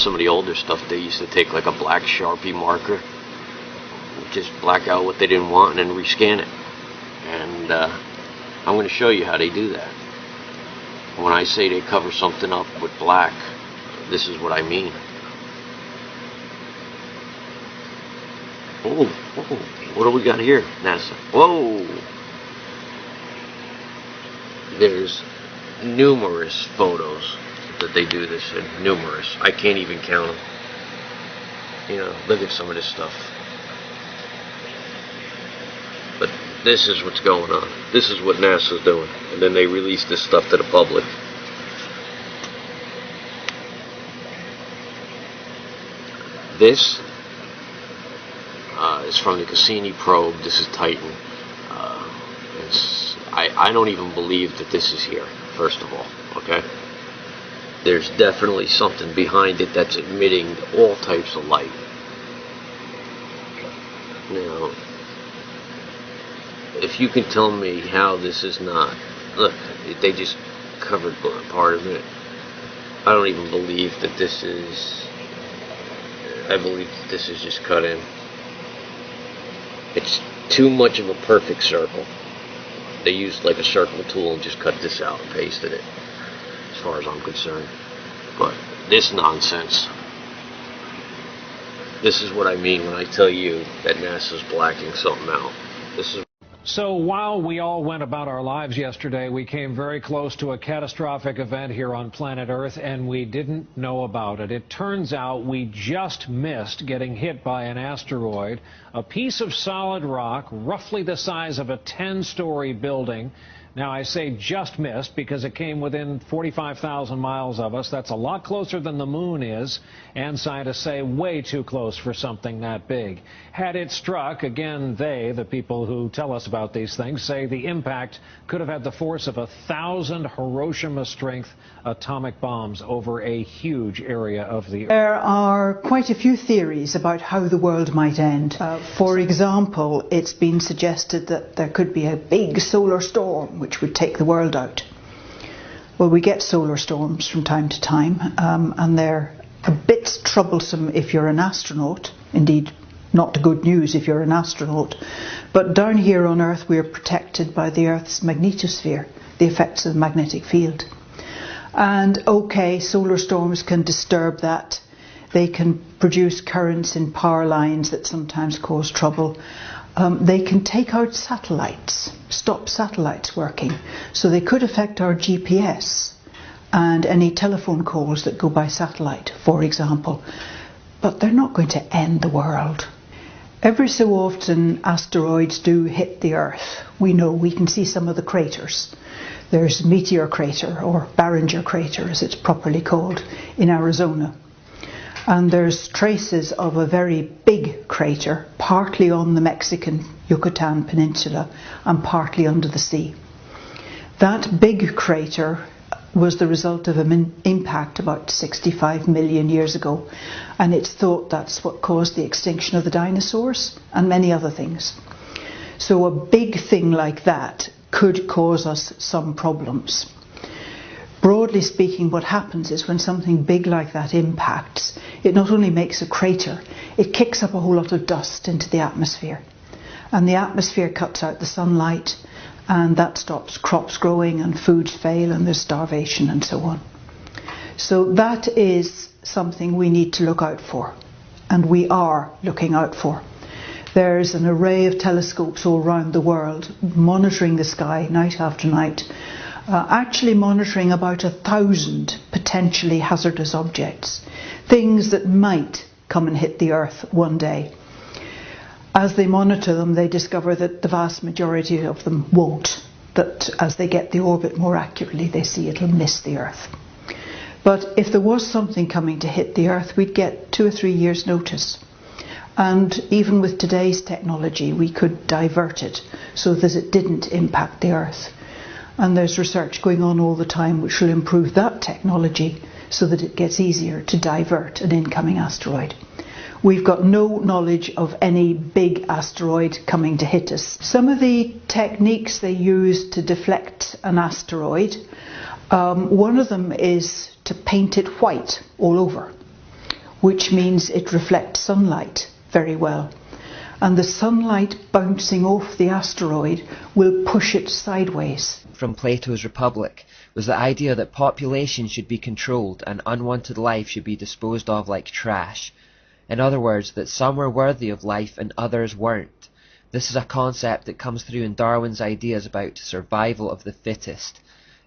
some of the older stuff, they used to take like a black Sharpie marker, just black out what they didn't want and then rescan it. And I'm going to show you how they do that. When I say they cover something up with black, this is what I mean. Oh, what do we got here, NASA? Whoa! There's numerous photos that they do this in. Numerous. I can't even count them. You know, look at some of this stuff. But this is what's going on. This is what NASA's doing. And then they release this stuff to the public. This is from the Cassini probe. This is Titan. I don't even believe that this is here, first of all, okay? There's definitely something behind it that's emitting all types of light. Now, if you can tell me how this is not, look, they just covered part of it. I don't even believe that this is, I believe that this is just cut in. It's too much of a perfect circle. They used like a circle tool and just cut this out and pasted it, as far as I'm concerned. But this nonsense, this is what I mean when I tell you that NASA's blacking something out. This is. So while we all went about our lives yesterday, we came very close to a catastrophic event here on planet Earth, and we didn't know about it. It turns out we just missed getting hit by an asteroid, a piece of solid rock, roughly the size of a 10-story building. Now, I say just missed because it came within 45,000 miles of us. That's a lot closer than the moon is, and scientists say way too close for something that big. Had it struck, again, the people who tell us about these things, say the impact could have had the force of 1,000 Hiroshima-strength atomic bombs over a huge area of the Earth. There are quite a few theories about how the world might end. For example, it's been suggested that there could be a big solar storm which would take the world out. Well, we get solar storms from time to time, and they're a bit troublesome if you're an astronaut. Indeed, not good news if you're an astronaut. But down here on Earth, we're protected by the Earth's magnetosphere, the effects of the magnetic field. And okay, solar storms can disturb that. They can produce currents in power lines that sometimes cause trouble. They can take out satellites, stop satellites working. So they could affect our GPS and any telephone calls that go by satellite, for example. But they're not going to end the world. Every so often asteroids do hit the Earth. We know, we can see some of the craters. There's Meteor Crater, or Barringer Crater as it's properly called, in Arizona. And there's traces of a very big crater, partly on the Mexican Yucatan Peninsula and partly under the sea. That big crater was the result of an impact about 65 million years ago, and it's thought that's what caused the extinction of the dinosaurs and many other things. So a big thing like that could cause us some problems. Broadly speaking, what happens is when something big like that impacts, it not only makes a crater, it kicks up a whole lot of dust into the atmosphere. And the atmosphere cuts out the sunlight, and that stops crops growing and foods fail and there's starvation and so on. So that is something we need to look out for, and we are looking out for. There's an array of telescopes all around the world monitoring the sky night after night, actually monitoring about 1,000 potentially hazardous objects, things that might come and hit the Earth one day. As they monitor them, they discover that the vast majority of them won't, that as they get the orbit more accurately, they see it'll miss the Earth. But if there was something coming to hit the Earth, we'd get 2 or 3 years' notice. And even with today's technology, we could divert it so that it didn't impact the Earth. And there's research going on all the time which will improve that technology so that it gets easier to divert an incoming asteroid. We've got no knowledge of any big asteroid coming to hit us. Some of the techniques they use to deflect an asteroid, one of them is to paint it white all over. which means it reflects sunlight very well. And the sunlight bouncing off the asteroid will push it sideways. From Plato's Republic was the idea that population should be controlled and unwanted life should be disposed of like trash. In other words, that some were worthy of life and others weren't. This is a concept that comes through in Darwin's ideas about survival of the fittest.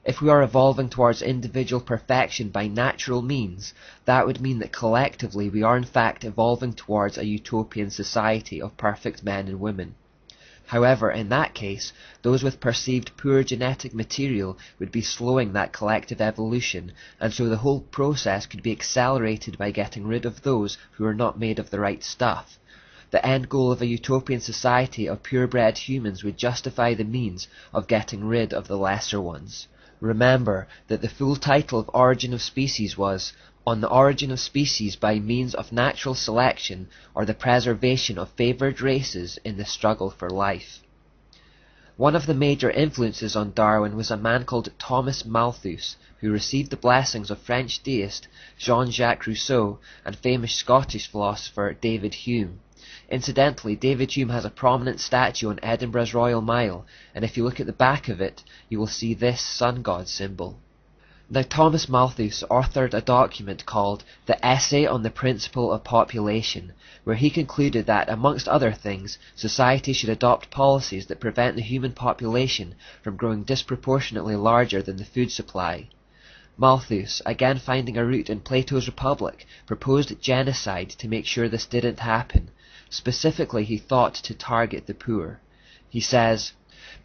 If we are evolving towards individual perfection by natural means, that would mean that collectively we are in fact evolving towards a utopian society of perfect men and women. However, in that case, those with perceived poor genetic material would be slowing that collective evolution, and so the whole process could be accelerated by getting rid of those who are not made of the right stuff. The end goal of a utopian society of purebred humans would justify the means of getting rid of the lesser ones. Remember that the full title of Origin of Species was On the Origin of Species by Means of Natural Selection or the Preservation of Favoured Races in the Struggle for Life. One of the major influences on Darwin was a man called Thomas Malthus, who received the blessings of French deist Jean-Jacques Rousseau and famous Scottish philosopher David Hume. Incidentally, David Hume has a prominent statue on Edinburgh's Royal Mile, and if you look at the back of it, you will see this sun god symbol. Now, Thomas Malthus authored a document called The Essay on the Principle of Population, where he concluded that, amongst other things, society should adopt policies that prevent the human population from growing disproportionately larger than the food supply. Malthus, again finding a root in Plato's Republic, proposed genocide to make sure this didn't happen. Specifically, he thought to target the poor. He says,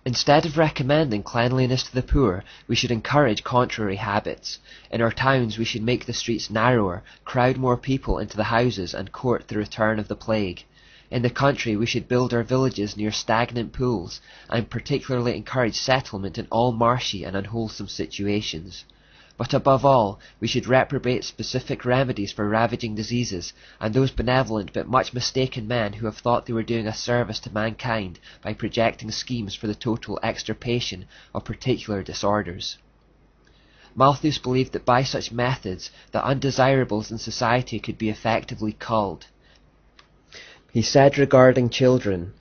"Instead of recommending cleanliness to the poor, we should encourage contrary habits. In our towns we should make the streets narrower, crowd more people into the houses, and court the return of the plague. In the country we should build our villages near stagnant pools, and particularly encourage settlement in all marshy and unwholesome situations. But above all, we should reprobate specific remedies for ravaging diseases, and those benevolent but much mistaken men who have thought they were doing a service to mankind by projecting schemes for the total extirpation of particular disorders." Malthus believed that by such methods, the undesirables in society could be effectively culled. He said regarding children,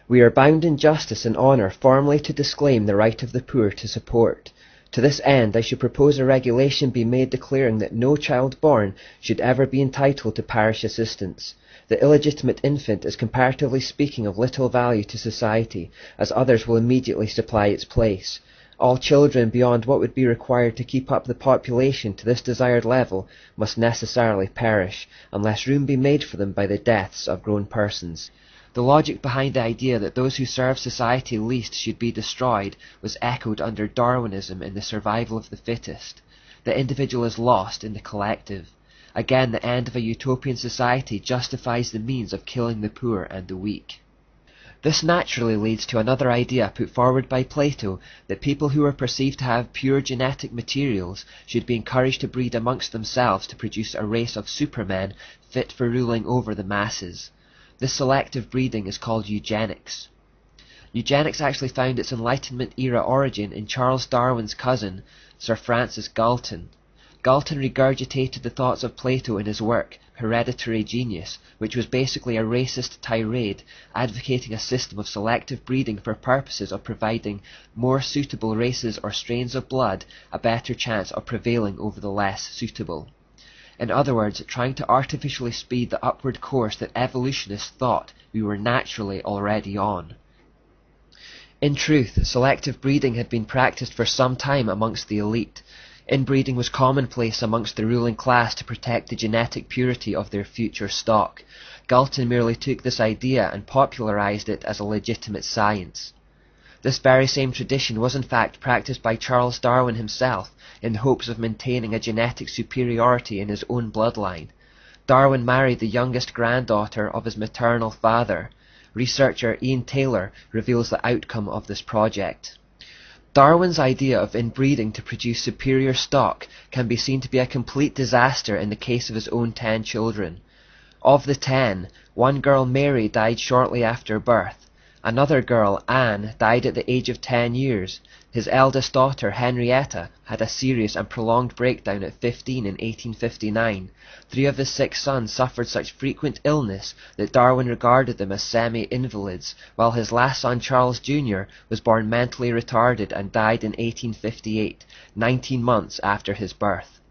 "We are bound in justice and honour formally to disclaim the right of the poor to support. To this end, I should propose a regulation be made declaring that no child born should ever be entitled to parish assistance. The illegitimate infant is comparatively speaking of little value to society, as others will immediately supply its place. All children beyond what would be required to keep up the population to this desired level must necessarily perish, unless room be made for them by the deaths of grown persons." The logic behind the idea that those who serve society least should be destroyed was echoed under Darwinism in the survival of the fittest. The individual is lost in the collective. Again, the end of a utopian society justifies the means of killing the poor and the weak. This naturally leads to another idea put forward by Plato, that people who are perceived to have pure genetic materials should be encouraged to breed amongst themselves to produce a race of supermen fit for ruling over the masses. This selective breeding is called eugenics. Eugenics actually found its Enlightenment-era origin in Charles Darwin's cousin, Sir Francis Galton. Galton regurgitated the thoughts of Plato in his work, Hereditary Genius, which was basically a racist tirade advocating a system of selective breeding for purposes of providing more suitable races or strains of blood a better chance of prevailing over the less suitable. In other words, trying to artificially speed the upward course that evolutionists thought we were naturally already on. In truth, selective breeding had been practiced for some time amongst the elite. Inbreeding was commonplace amongst the ruling class to protect the genetic purity of their future stock. Galton merely took this idea and popularized it as a legitimate science. This very same tradition was in fact practiced by Charles Darwin himself in the hopes of maintaining a genetic superiority in his own bloodline. Darwin married the youngest granddaughter of his maternal father. Researcher Ian Taylor reveals the outcome of this project. Darwin's idea of inbreeding to produce superior stock can be seen to be a complete disaster in the case of his own 10 children. Of the 10, one girl, Mary, died shortly after birth. Another girl, Anne, died at the age of 10 years. His eldest daughter, Henrietta, had a serious and prolonged breakdown at 15 in 1859. 3 of his 6 sons suffered such frequent illness that Darwin regarded them as semi-invalids, while his last son, Charles Jr., was born mentally retarded and died in 1858, 19 months after his birth.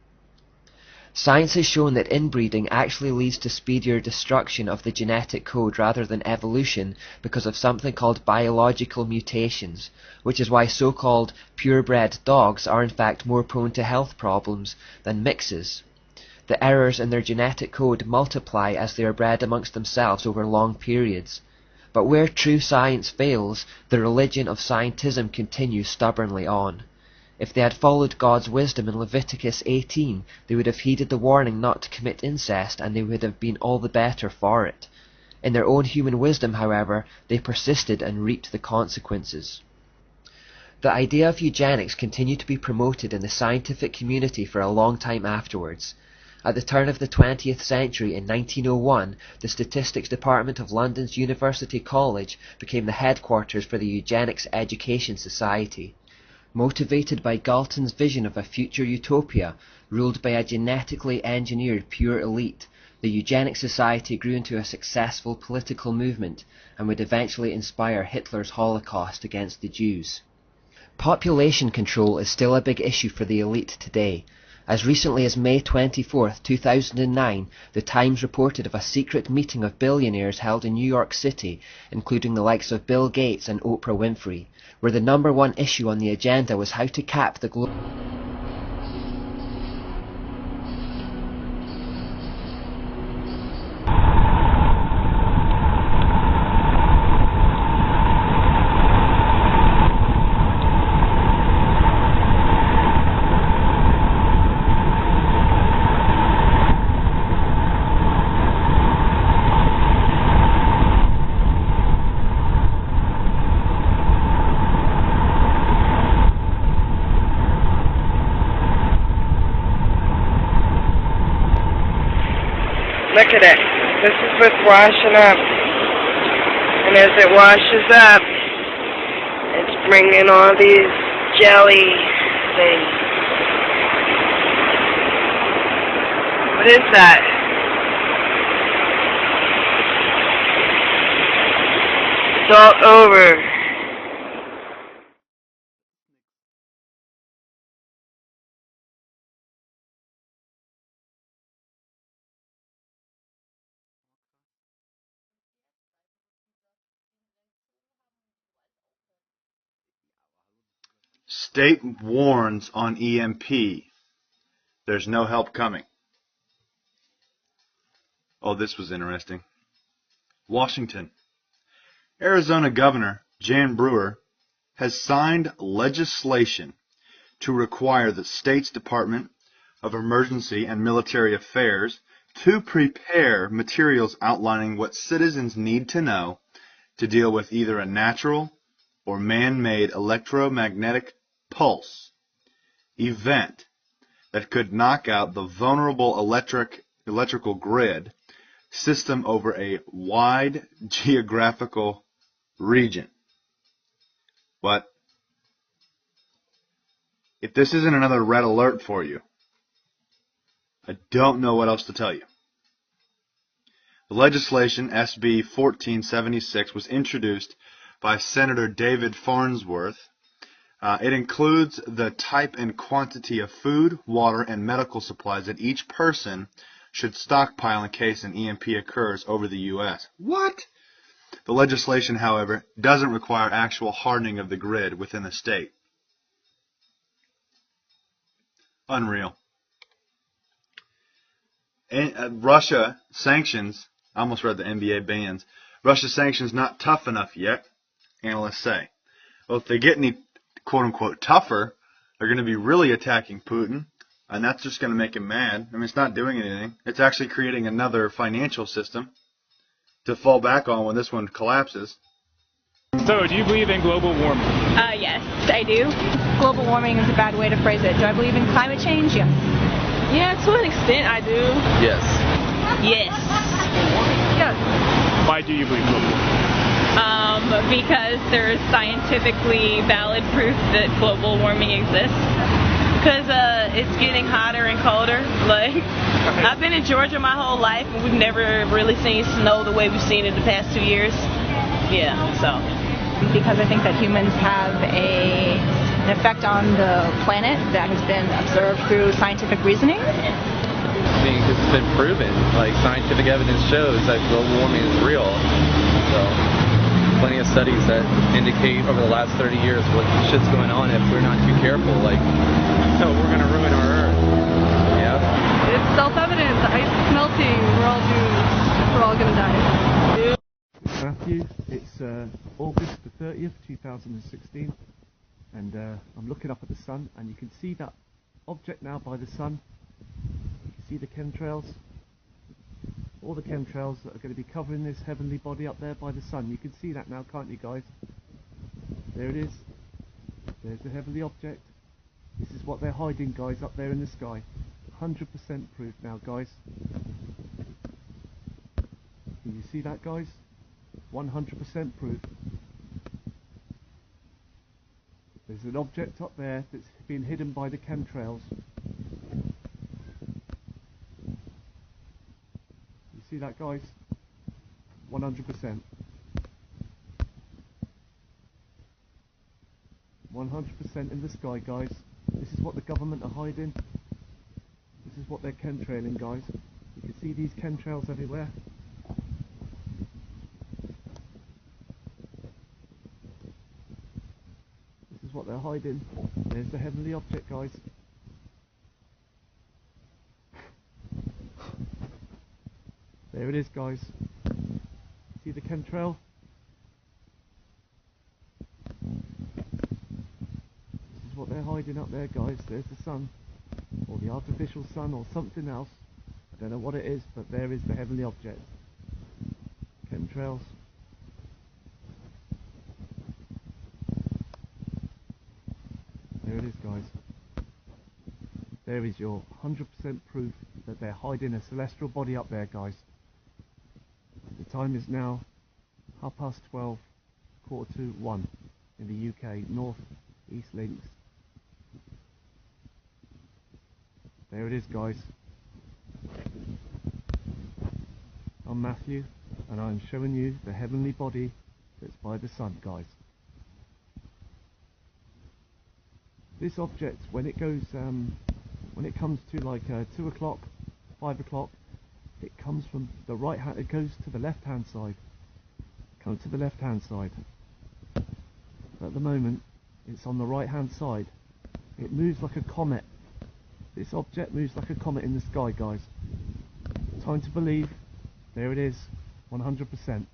Science has shown that inbreeding actually leads to speedier destruction of the genetic code rather than evolution because of something called biological mutations, which is why so-called purebred dogs are in fact more prone to health problems than mixes. The errors in their genetic code multiply as they are bred amongst themselves over long periods. But where true science fails, the religion of scientism continues stubbornly on. If they had followed God's wisdom in Leviticus 18, they would have heeded the warning not to commit incest, and they would have been all the better for it. In their own human wisdom, however, they persisted and reaped the consequences. The idea of eugenics continued to be promoted in the scientific community for a long time afterwards. At the turn of the 20th century, in 1901, the Statistics Department of London's University College became the headquarters for the Eugenics Education Society. Motivated by Galton's vision of a future utopia ruled by a genetically engineered pure elite, the Eugenics Society grew into a successful political movement and would eventually inspire Hitler's Holocaust against the Jews. Population control is still a big issue for the elite today. As recently as May 24, 2009, the Times reported of a secret meeting of billionaires held in New York City, including the likes of Bill Gates and Oprah Winfrey, where the number one issue on the agenda was how to cap the global... Look at it. This is what's washing up. And as it washes up, it's bringing all these jelly things. What is that? It's all over. State warns on EMP. There's no help coming. Oh, this was interesting. Washington. Arizona Governor Jan Brewer has signed legislation to require the state's Department of Emergency and Military Affairs to prepare materials outlining what citizens need to know to deal with either a natural or man-made electromagnetic pulse event that could knock out the vulnerable electrical grid system over a wide geographical region. But if this isn't another red alert for you, I don't know what else to tell you. The legislation, SB 1476, was introduced by Senator David Farnsworth. It includes the type and quantity of food, water, and medical supplies that each person should stockpile in case an EMP occurs over the U.S. What? The legislation, however, doesn't require actual hardening of the grid within the state. Unreal. Russia sanctions, I almost read the NBA bans. Russia sanctions not tough enough yet, analysts say. Well, if they get any quote-unquote tougher, they're going to be really attacking Putin, and that's just going to make him mad. I mean, it's not doing anything. It's actually creating another financial system to fall back on when this one collapses. So, do you believe in global warming? Yes, I do. Global warming is a bad way to phrase it. Do I believe in climate change? Yes. Yeah, to an extent I do. Yes. Yes. Why do you believe global warming? Because there's scientifically valid proof that global warming exists. Because it's getting hotter and colder. Like, I've been in Georgia my whole life, and we've never really seen snow the way we've seen it the past 2 years. Yeah, so. Because I think that humans have an effect on the planet that has been observed through scientific reasoning. I mean, because it's been proven. Like, scientific evidence shows that global warming is real. So, plenty of studies that indicate over the last 30 years what shit's going on if we're not too careful. Like, so we're going to ruin our Earth. Yeah. It's self-evident. The ice is melting. We're all doomed. We're all going to die. Matthew, it's August the 30th, 2016, and I'm looking up at the sun, and you can see that object now by the sun. You can see the chemtrails, all the chemtrails that are going to be covering this heavenly body up there by the sun. You can see that now, can't you guys? There it is. There's the heavenly object. This is what they're hiding, guys, up there in the sky. 100% proof now, guys. Can you see that, guys? 100% proof. There's an object up there that's been hidden by the chemtrails. You see that, guys? 100%. 100% in the sky, guys. This is what the government are hiding. This is what they're chemtrailing, guys. You can see these chemtrails everywhere. What they're hiding. There's the heavenly object, guys. There it is, guys. See the chemtrail? This is what they're hiding up there, guys. There's the sun, or the artificial sun, or something else. I don't know what it is, but there is the heavenly object. Chemtrails. There it is, guys. There is your 100% proof that they're hiding a celestial body up there, guys. The time is now 12:30, 1:45 in the UK, North East Links. There it is, guys. I'm Matthew, and I'm showing you the heavenly body that's by the sun, guys. This object, when it goes, when it comes to like 2 o'clock, 5 o'clock, it comes from the right hand. It goes to the left-hand side. Comes to the left-hand side. But at the moment, it's on the right-hand side. It moves like a comet. This object moves like a comet in the sky, guys. Time to believe. There it is. 100%.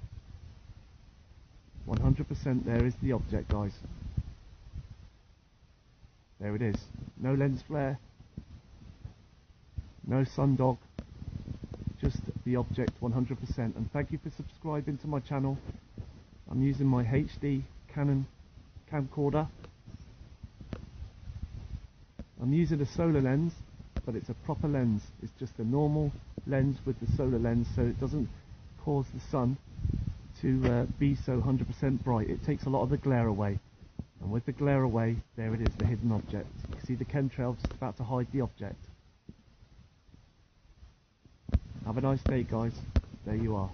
100%. There is the object, guys. There it is. No lens flare, no sundog, just the object 100%. And thank you for subscribing to my channel. I'm using my HD Canon camcorder. I'm using a solar lens, but it's a proper lens. It's just a normal lens with the solar lens, so it doesn't cause the sun to be so 100% bright. It takes a lot of the glare away. And with the glare away, there it is, the hidden object. You can see the chemtrails about to hide the object. Have a nice day, guys. There you are.